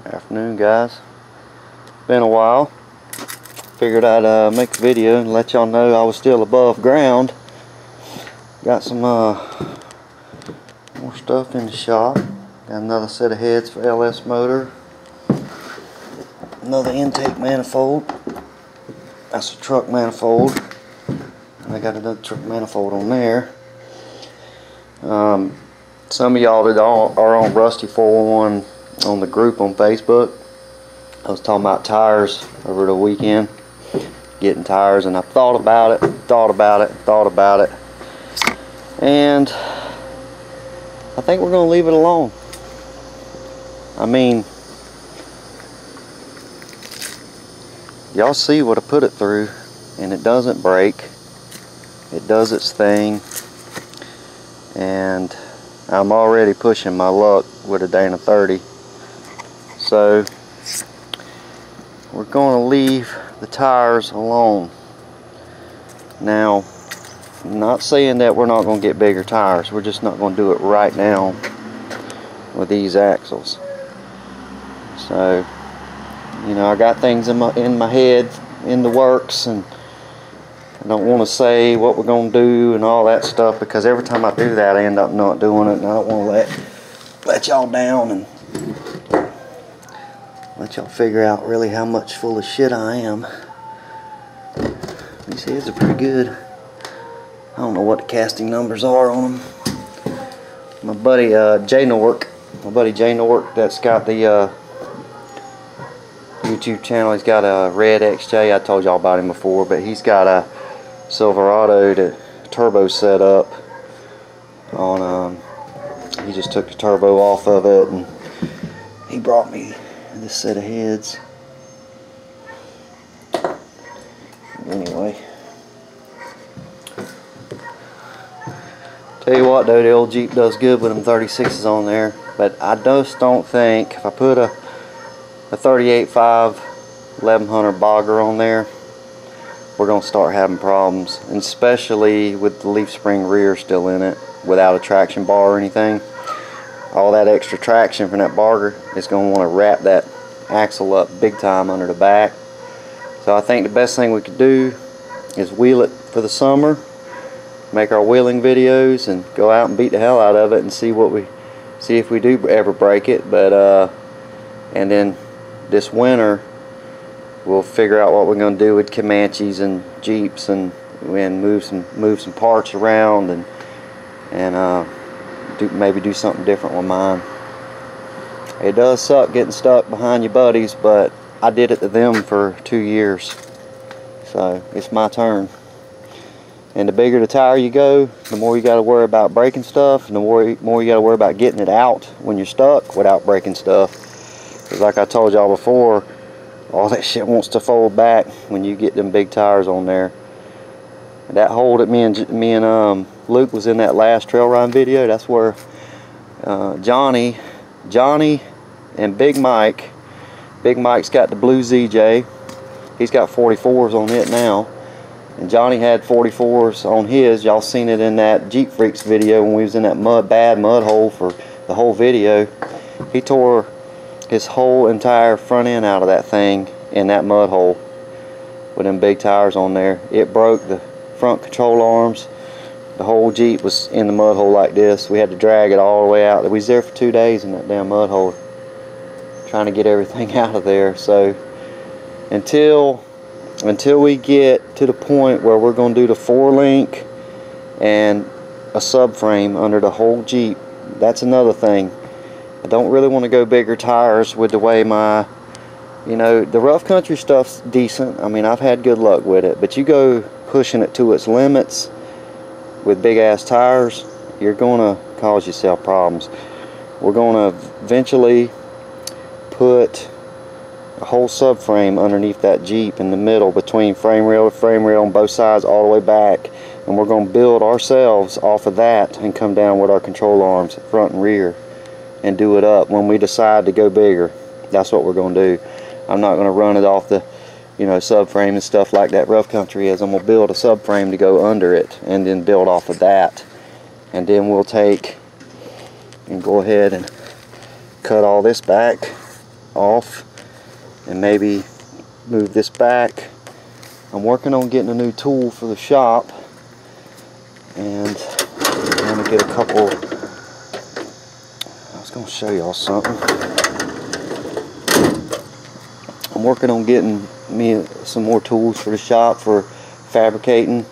Afternoon, guys. Been a while. Figured I'd make a video and let y'all know I was still above ground. Got some more stuff in the shop. Got another set of heads for LS motor. Another intake manifold. That's a truck manifold. And I got another truck manifold on there. Some of y'all that are on Rusty 411 on the group on Facebook, I was talking about tires over the weekend, getting tires, and I thought about it, and I think we're going to leave it alone. I mean, y'all see what I put it through, and it doesn't break. It does its thing, and I'm already pushing my luck with a Dana 30. So we're going to leave the tires alone. Now, I'm not saying that we're not going to get bigger tires. We're just not going to do it right now with these axles. So, you know, I got things in my head, in the works, and I don't want to say what we're going to do and all that stuff, because every time I do that I end up not doing it, and I don't want to let y'all down and let y'all figure out really how much full of shit I am. These heads are pretty good. I don't know what the casting numbers are on them. My buddy Jay Nork, that's got the YouTube channel, he's got a red XJ. I told y'all about him before, but he's got a Silverado that turbo set up on. He just took the turbo off of it, and he brought me this set of heads. Anyway, tell you what though, the old Jeep does good with them 36s on there, but I just don't think if I put a 38.5 1100 bogger on there, we're going to start having problems, and especially with the leaf spring rear still in it without a traction bar or anything. All that extra traction from that bogger is going to want to wrap that axle up big time under the back. So I think the best thing we could do is wheel it for the summer, make our wheeling videos, and go out and beat the hell out of it and see if we do ever break it. But and then this winter we'll figure out what we're going to do with Comanches and Jeeps, and move some parts around, and maybe do something different with mine. It does suck getting stuck behind your buddies, but I did it to them for 2 years, so it's my turn. And the bigger the tire you go, the more you got to worry about breaking stuff, and the more you got to worry about getting it out when you're stuck without breaking stuff. Because like I told y'all before, all that shit wants to fold back when you get them big tires on there. That hole that me and Luke was in that last trail ride video, that's where Johnny and Big Mike's got the blue ZJ. He's got 44s on it now, and Johnny had 44s on his. Y'all seen it in that Jeep Freaks video when we was in that bad mud hole for the whole video. He tore his whole entire front end out of that thing in that mud hole with them big tires on there. It broke the front control arms. The whole Jeep was in the mud hole like this. We had to drag it all the way out. We was there for 2 days in that damn mud hole trying to get everything out of there. So until we get to the point where we're going to do the 4-link and a subframe under the whole Jeep, that's another thing. I don't really want to go bigger tires with the way my, you know, the rough country stuff's decent. I mean, I've had good luck with it, but you go pushing it to its limits with big ass tires, you're going to cause yourself problems. We're going to eventually put a whole subframe underneath that Jeep in the middle, between frame rail to frame rail on both sides all the way back, and we're going to build ourselves off of that and come down with our control arms front and rear and do it up when we decide to go bigger. That's what we're going to do. I'm not going to run it off the, you know, subframe and stuff like that rough country is. I'm going to build a subframe to go under it and then build off of that, and then we'll take and go ahead and cut all this back off and maybe move this back. I'm working on getting a new tool for the shop, and I'm going to get a couple. I was going to show y'all something. I'm working on getting me some more tools for the shop for fabricating.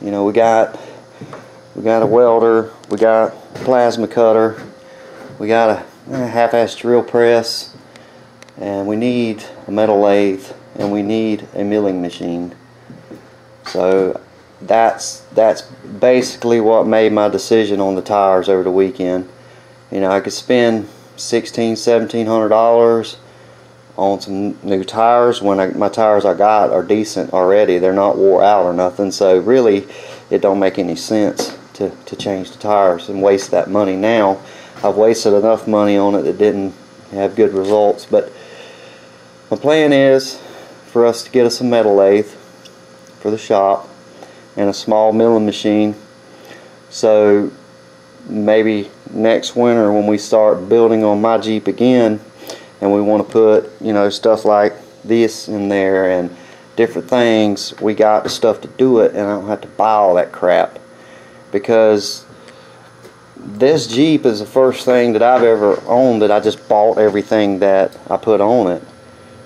You know, we got a welder, we got a plasma cutter, we got a half-ass drill press, and we need a metal lathe, and we need a milling machine. So that's basically what made my decision on the tires over the weekend. You know, I could spend $1,600–1,700 on some new tires when my tires I got are decent already. They're not wore out or nothing, so really it don't make any sense to change the tires and waste that money now. I've wasted enough money on it that didn't have good results. But my plan is for us to get us a metal lathe for the shop and a small milling machine, so maybe next winter when we start building on my Jeep again and we want to put, you know, stuff like this in there and different things, we got the stuff to do it, and I don't have to buy all that crap. Because this Jeep is the first thing that I've ever owned that I just bought everything that I put on it.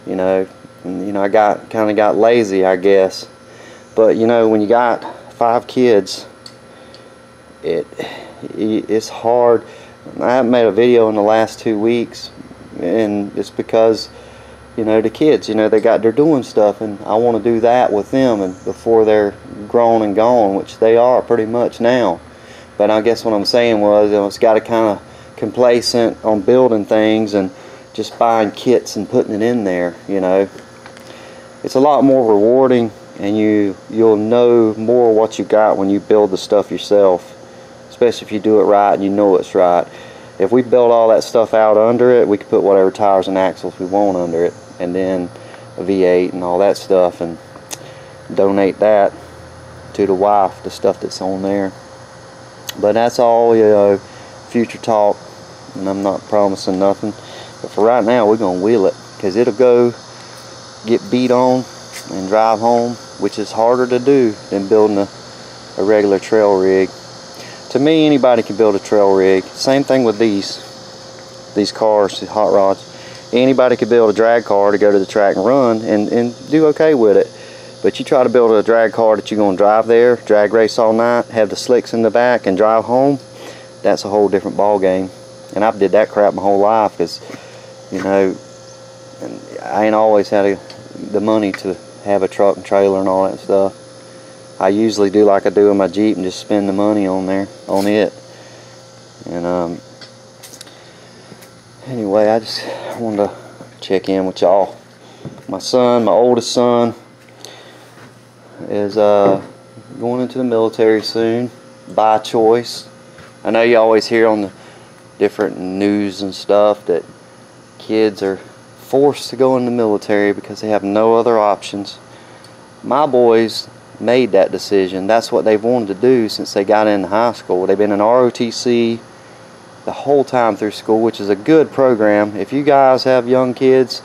You know, and, I kind of got lazy, I guess. But you know, when you got 5 kids, it's hard. I haven't made a video in the last 2 weeks, and it's because, you know, the kids, you know, they're doing stuff, and I want to do that with them, and before they're grown and gone, which they are pretty much now. But I guess what I'm saying was, you know, it's got to kind of complacent on building things and just buying kits and putting it in there. You know, it's a lot more rewarding, and you'll know more what you got when you build the stuff yourself, especially if you do it right and you know it's right. If we build all that stuff out under it, we could put whatever tires and axles we want under it, and then a V8 and all that stuff, and donate that to the wife, the stuff that's on there. But that's all, you know, future talk, and I'm not promising nothing. But for right now, we're gonna wheel it, because it'll go get beat on and drive home, which is harder to do than building a regular trail rig. To me, anybody can build a trail rig. Same thing with these cars, these hot rods. Anybody could build a drag car to go to the track and run and do okay with it. But you try to build a drag car that you're going to drive there, drag race all night, have the slicks in the back, and drive home, that's a whole different ball game. And I've did that crap my whole life, because, you know, I ain't always had the money to have a truck and trailer and all that stuff. I usually do like I do in my Jeep and just spend the money on it. And anyway, I just wanted to check in with y'all. My oldest son, is going into the military soon, by choice. I know you always hear on the different news and stuff that kids are forced to go in the military because they have no other options. My boys made that decision. That's what they've wanted to do since they got into high school. They've been in ROTC the whole time through school, which is a good program. If you guys have young kids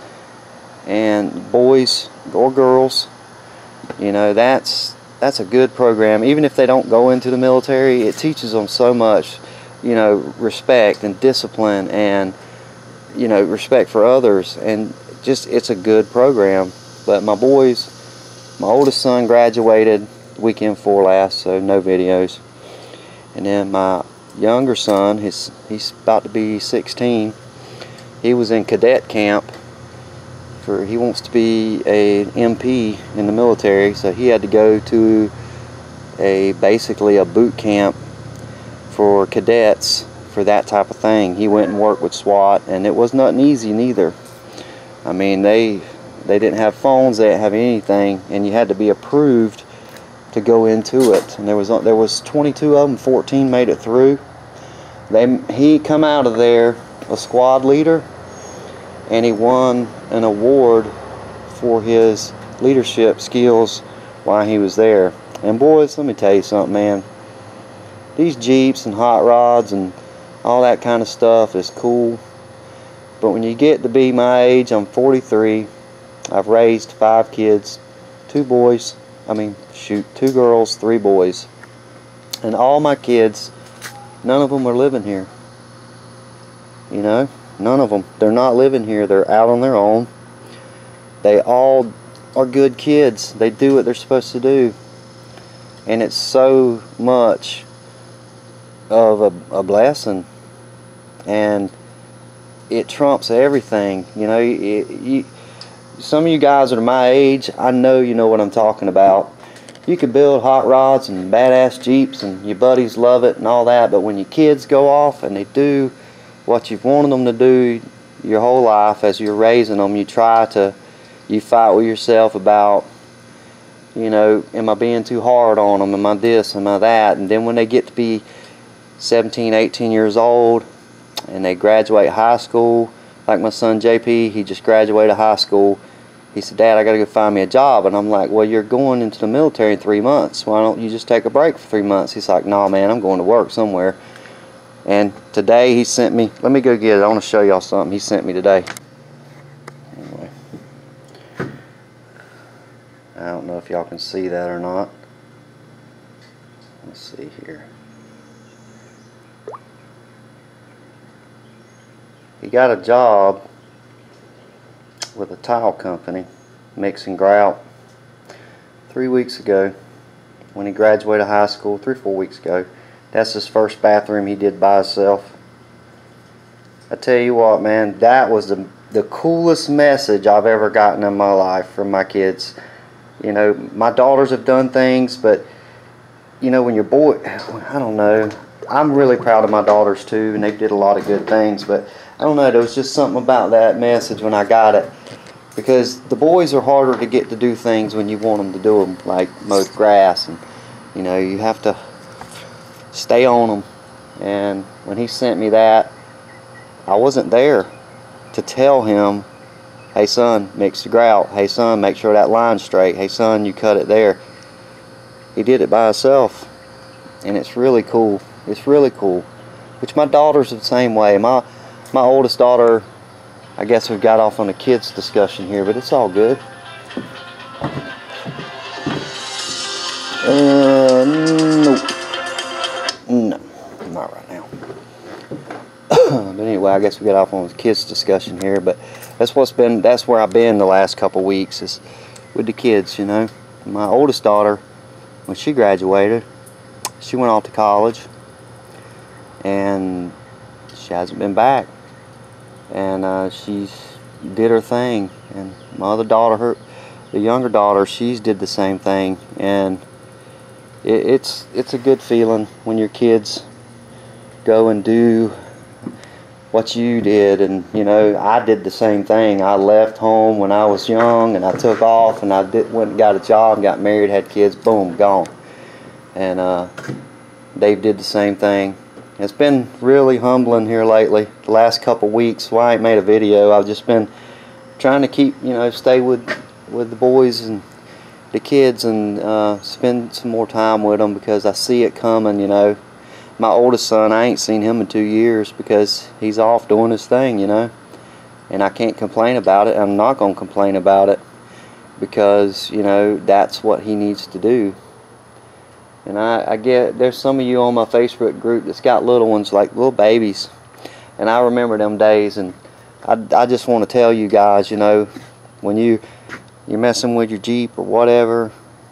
and boys or girls, you know, that's a good program. Even if they don't go into the military, it teaches them so much, you know, respect and discipline, and, you know, respect for others, and just, it's a good program. But my boys, my oldest son graduated weekend before last, so no videos. And then my younger son, he's about to be 16. He was in cadet camp. He wants to be a MP in the military, so he had to go to basically a boot camp for cadets for that type of thing. He went and worked with SWAT, and it was nothing easy neither. I mean, they didn't have phones, they didn't have anything, and you had to be approved to go into it. And there was 22 of them, 14 made it through. He come out of there a squad leader, and he won an award for his leadership skills while he was there. And boys, let me tell you something, man. These Jeeps and hot rods and all that kind of stuff is cool, But when you get to be my age, I'm 43. I've raised 5 kids, 2 boys, 2 girls, 3 boys. And all my kids, none of them are living here. You know, none of them. They're not living here. They're out on their own. They all are good kids. They do what they're supposed to do. And it's so much of a blessing. And it trumps everything. You know, some of you guys that are my age, I know you know what I'm talking about. You can build hot rods and badass Jeeps and your buddies love it and all that, but when your kids go off and they do what you've wanted them to do your whole life as you're raising them, you fight with yourself about, you know, am I being too hard on them? Am I this? Am I that? And then when they get to be 17, 18 years old and they graduate high school, like my son JP, he just graduated high school. He said, Dad, I gotta go find me a job. And I'm like, well, you're going into the military in 3 months. Why don't you just take a break for 3 months? He's like, no, man, I'm going to work somewhere. And today he sent me, let me go get it. I want to show y'all something he sent me today. Anyway, I don't know if y'all can see that or not. Let's see here. He got a job with a tile company, mixing grout, 3 weeks ago when he graduated high school, 3 or 4 weeks ago. That's his first bathroom he did by himself. I tell you what, man, that was the coolest message I've ever gotten in my life from my kids. You know, my daughters have done things, but you know, when your boy, I don't know, I'm really proud of my daughters too, and they did a lot of good things, but I don't know, there was just something about that message when I got it, because the boys are harder to get to do things when you want them to do them, like mow the grass, and you know, you have to stay on them. And when he sent me that, I wasn't there to tell him, hey son, mix the grout, hey son, make sure that line's straight, hey son, you cut it there. He did it by himself, and it's really cool. It's really cool. Which my daughters are the same way. My oldest daughter, I guess we've got off on a kids discussion here, but it's all good. Nope. No, not right now. But anyway, I guess we got off on a kids discussion here, but that's where I've been the last couple weeks, is with the kids, you know. My oldest daughter, when she graduated, she went off to college, and she hasn't been back. And she's did her thing. And my other daughter, the younger daughter, she's did the same thing. And it's a good feeling when your kids go and do what you did. And you know, I did the same thing. I left home when I was young, and I took off, and I went and got a job, got married, had kids, boom, gone. And Dave did the same thing. It's been really humbling here lately, the last couple weeks. Well, I ain't made a video. I've just been trying to keep, you know, stay with the boys and the kids, and spend some more time with them, because I see it coming, you know. My oldest son, I ain't seen him in 2 years because he's off doing his thing, you know. And I can't complain about it. I'm not going to complain about it, because, you know, that's what he needs to do. And I get, there's some of you on my Facebook group that's got little ones, like little babies. And I remember them days, and I just want to tell you guys, you know, when you're messing with your Jeep or whatever,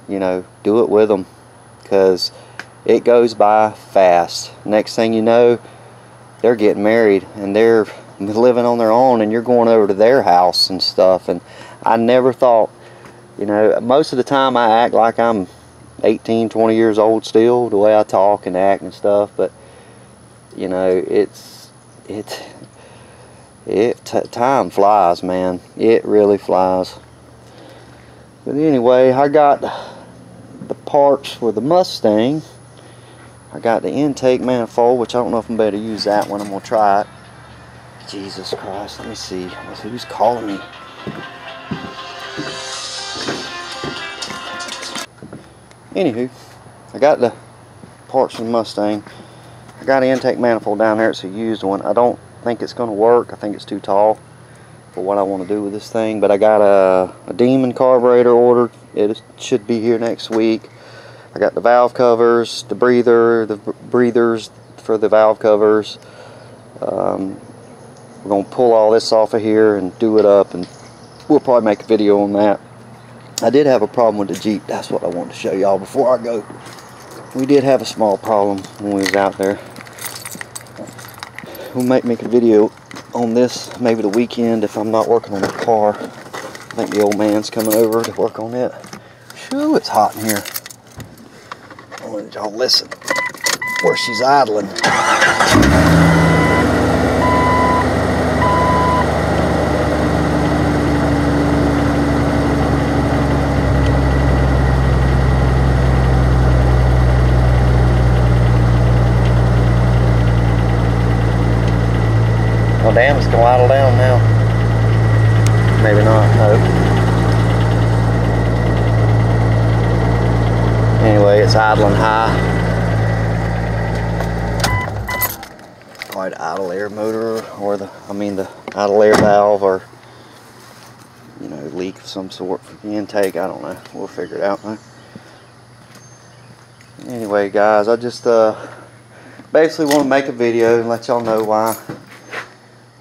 you know, do it with them, because it goes by fast. Next thing you know, they're getting married, and they're living on their own, and you're going over to their house and stuff. And I never thought, you know, most of the time I act like I'm 18, 20 years old still, the way I talk and act and stuff, but you know, time flies, man. It really flies. But anyway, I got the parts for the Mustang. I got the intake manifold, which I don't know if I'm better to use that one. I'm gonna try it. Jesus Christ, let me see. Who's calling me? Anywho, I got the parts from the Mustang. I got an intake manifold down there. It's a used one. I don't think it's going to work. I think it's too tall for what I want to do with this thing. But I got a Demon carburetor ordered. It should be here next week. I got the valve covers, the breathers for the valve covers. We're going to pull all this off of here and do it up, and we'll probably make a video on that. I did have a problem with the Jeep. That's what I wanted to show y'all before I go. We did have a small problem when we was out there. We might make a video on this maybe the weekend if I'm not working on the car. I think the old man's coming over to work on it. Shoo, it's hot in here. I wanted y'all to listen where she's idling. Well, damn, it's gonna idle down now. Maybe not, no. Anyway, it's idling high. Probably the idle air motor, or the idle air valve, or leak of some sort from the intake. I don't know. We'll figure it out, huh? Anyway, guys, I just basically want to make a video and let y'all know why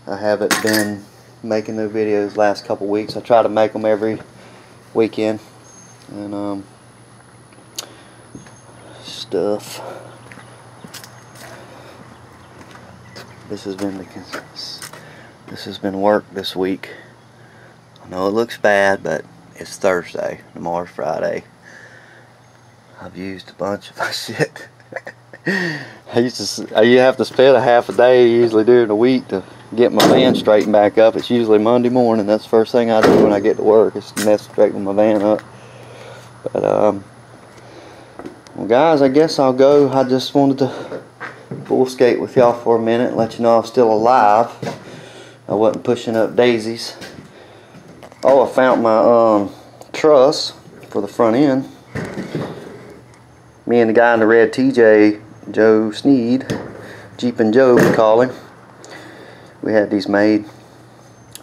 I haven't been making no videos last couple weeks. I try to make them every weekend and stuff. This has been work this week. I know it looks bad, but it's Thursday. Tomorrow's Friday. I've used a bunch of my shit. You have to spend a half a day usually during the week to get my van straightened back up. It's usually Monday morning. That's the first thing I do when I get to work, is mess straighten my van up. But well, guys, I guess I'll go. I just wanted to full skate with y'all for a minute, let you know I'm still alive. I wasn't pushing up daisies. Oh, I found my truss for the front end. Me and the guy in the red TJ, Joe Sneed, Jeep and Joe we call him, we had these made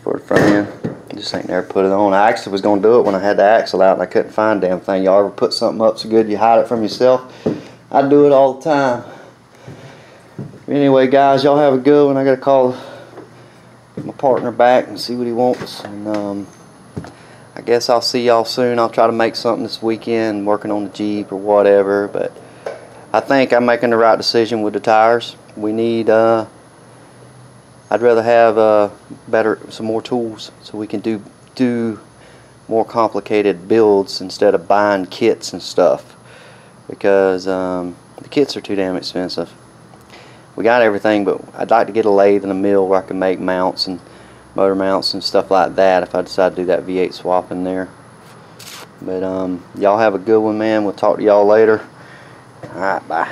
for the front end. Just ain't never put it on. I actually was going to do it when I had the axle out and I couldn't find the damn thing. Y'all ever put something up so good you hide it from yourself? I do it all the time. Anyway, guys, y'all have a good one. I got to call my partner back and see what he wants. And I guess I'll see y'all soon. I'll try to make something this weekend, working on the Jeep or whatever. But I think I'm making the right decision with the tires. We need, I'd rather have some more tools so we can do more complicated builds instead of buying kits and stuff, because the kits are too damn expensive. We got everything, but I'd like to get a lathe and a mill where I can make mounts and motor mounts and stuff like that if I decide to do that V8 swap in there. But y'all have a good one, man. We'll talk to y'all later. Alright, bye.